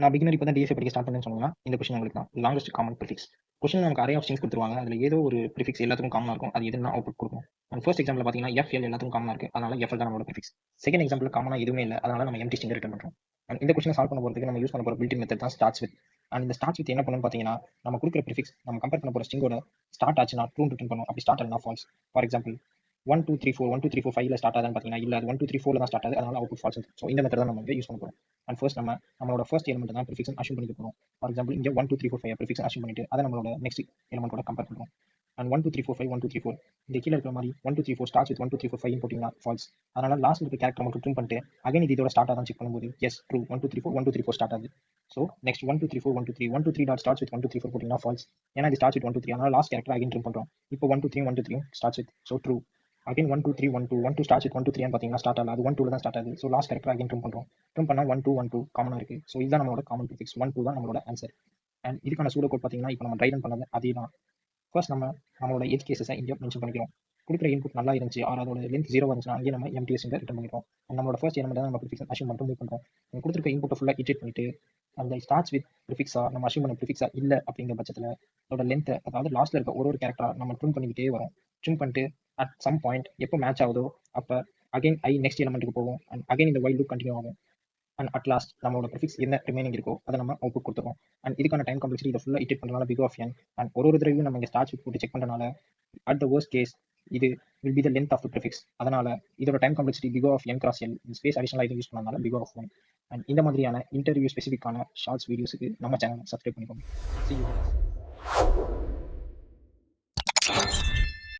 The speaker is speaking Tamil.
நான் பிகினர் இப்போ தான் டிஎஸ்ஏ படிக்க ஸ்டார்ட் பண்ணேன்னு சொன்னா இந்த கொஸ்டின் உங்களுக்கு தான் லாங்கஸ்ட் காமன் ப்ரிஃபிக்ஸ். கொஸ்டின் நமக்கு அரே ஆஃப் ஸ்ட்ரிங்ஸ் கொடுத்துருவாங்க. அதில் ஏதோ ஒரு ப்ரிஃபிக்ஸ் எல்லாத்துக்கும் காமனாக இருக்கும். அது எதுனா அவுட்புட் கொடுக்கும். அண்ட் ஃபர்ஸ்ட் எக்ஸாம்பிள் பார்த்தீங்கன்னா எஃப்எல் எல்லாத்துக்கும் காமனாக இருக்கு. அதனால எஃப்எல் தான் நம்மளோட ப்ரிஃபிக்ஸ். செகண்ட் எக்ஸாம்பிள் காமனாக எதுவுமே இல்லை. அதனால நம்ம எம்டி ஸ்ட்ரிங் ரிட்டர்ன் பண்ணுறோம். அண்ட் இந்த கொஸ்டின் சால்வ் பண்ண போகிறதுக்கு நம்ம யூஸ் பண்ண போகிற பில்டிங் மெத்தட் தான் ஸ்டார்ட்ஸ் வித். அண்ட் இந்த ஸ்டார்ட்ஸ் வித் என்ன பண்ணுன்னு பார்த்தீங்கன்னா நம்ம கொடுக்குற ப்ரிஃபிக்ஸ் நம்ம கம்பேர் பண்ண போகிற ஸ்ட்ரிங்கோட ஸ்டார்ட் ஆச்சுன்னா ட்ரூ ரிட்டர்ன் பண்ணும். அப்படி ஸ்டார்ட் ஆனா ஃபால்ஸ். ஃபார் எக்ஸாம்பிள் 1 2 3 4 1 2 3 4 5ல ஸ்டார்ட் ஆகுதுன்னு பார்த்தீங்கன்னா இல்லை அது 1 2 3 4ல தான் ஸ்டார்ட் ஆகுது. அதனால அவுட்புட் ஃபால்ஸ். ஸோ இந்த மெத்தட் தான் நம்ம வந்து யூஸ் பண்ண போகிறோம். அண்ட் ஃபர்ஸ்ட் நம்மளோட ஃபர்ஸ்ட் எலிமெண்ட் தான் ப்ரிஃபிக்ஸ் அஷ்யூம் பண்ணிக்க போகிறோம். ஃபார் எக்ஸாம்பிள் இங்கே 1 2 3 4 5 ப்ரிஃபிக்ஸ் அஷ்யூம் பண்ணிட்டு அதை நம்மளோட நெக்ஸ்ட் எலிமெண்ட்டோட கம்பேர் பண்ணுறோம். அண்ட் 1 2 3 4 5 1 2 3 4 இந்த கீழே இருக்கிற மாதிரி 1 2 3 4 ஸ்டார்ட்ஸ் வித் 1 2 3 4 5 போட்டிங்கன்னா ஃபால்ஸ். அதனால லாஸ்ட் இருக்க கேரக்டர் மட்டும் ட்ரிம் பண்ணிட்டு அகைன் இது இதோட ஸ்டார்ட் ஆகும் செக் பண்ணும்போது எஸ் ட்ரூ 1 2 3 4 1 2 3 4 ஸ்டார்ட் ஆகுது. So next 1 2 3 4 1 2 3 1 2 3 dot starts with 1 2 3 4 போட்டிங்கன்னா ஃபால்ஸ். ஏன்னா இது ஸ்டார்ட்ஸ் வித் 1 2 3 அதனால லாஸ்ட் கேரக்டர் அகைன் ட்ரிம் பண்ணுறோம். இப்போ 1 2 3 1 2 3 starts with so true. Again 1 2 3 1 2 1 2 starts with 1 2 3 பார்த்தீங்கன்னா ஸ்டார்ட் ஆகல. அது 1 2 தான் ஸ்டார்ட் ஆகுது. So last character again trim பண்ணுறோம். ட்ரிம் பண்ணால் 1 2 1 2 காமனாக இருக்கு. ஸோ இதுதான் நம்மளோட காமன் ப்ரிஃபிக்ஸ் 1 2 தான் நம்மளோட ஆன்சர். அண்ட் இதுக்கான சூடோ கோட் பார்த்தீங்கன்னா இப்போ நம்ம ட்ரை ரன் பண்ணது அதே தான். ஃபர்ஸ்ட் நம்மளோட எஜ் கேஸஸை இங்கே மென்ஷன் பண்ணிக்கிறோம். கொடுக்குற இன்புட் நல்லா இருந்துச்சு ஆர் அதோட லென்த் 0 இருந்துச்சுன்னா அங்கே நம்ம எம்டிஎஸ் ரிட்டர்ன் பண்ணிக்கிறோம். நம்மளோட ஃபர்ஸ்ட் எலிமெண்ட் தான் நம்ம ப்ரிஃபிக்ஸ் அஷ்யூம் மட்டும் மூவ் பண்ணுறோம். நம்ம கொடுத்துருக்க இன்புட்டை ஃபுல்லாக இட்ரேட் பண்ணிட்டு அந்த ஸ்டார்ட்ஸ் வித் ப்ரிஃபிக்ஸா நம்ம அஷ்யூம் பண்ண ப்ரிஃபிக்ஸா இல்லை அப்படிங்கிற பட்சத்தில் அதோட லென்த்தை அதாவது லாஸ்ட்ல இருக்க ஒரு கேரக்டரா நம்ம ட்ரிம் பண்ணிக்கிட்டே வரும். ட்ரிம் பண்ணிட்டு அட் சம் பாயிண்ட் எப்போ மேட்ச் ஆகுதோ அப்போ அகைன் நெக்ஸ்ட் எலிமெண்ட்டுக்கு போகும். அண்ட் அகைன் இந்த வைல் லூப் கண்டினியூ ஆகும். அண்ட் அட் லாஸ்ட் நம்மளோட ப்ரிஃபிக்ஸ் என்ன ரிமைனிங் இருக்கோ அதை நம்ம அவுட்புட் கொடுத்துருவோம். அண்ட் இதுக்கான டைம் காம்ப்ளெக்சிட்டி இதை ஃபுல்லாக இட்டேட் பண்ணுறதுனால பிக் ஆஃப் என். அண்ட் ஒரு தடவையும் நம்ம இங்கே ஸ்டார்ட்ஸ் வித் போட்டு செக் பண்ணுறதுனால அட் த worst கேஸ் இது will be the length of the prefix. அதனால இதோட time complexity big of n cross l space அடிஷனலாக இதை யூஸ் பண்ணனால பிக் ஆஃப் 1. அண்ட் இந்த மாதிரியான இன்டர்வியூ ஸ்பெசிஃபிக்கான ஷார்ட்ஸ் வீடியோஸுக்கு நம்ம சேனலை சப்ஸ்கிரைப் பண்ணிக்கோங்க. See you guys.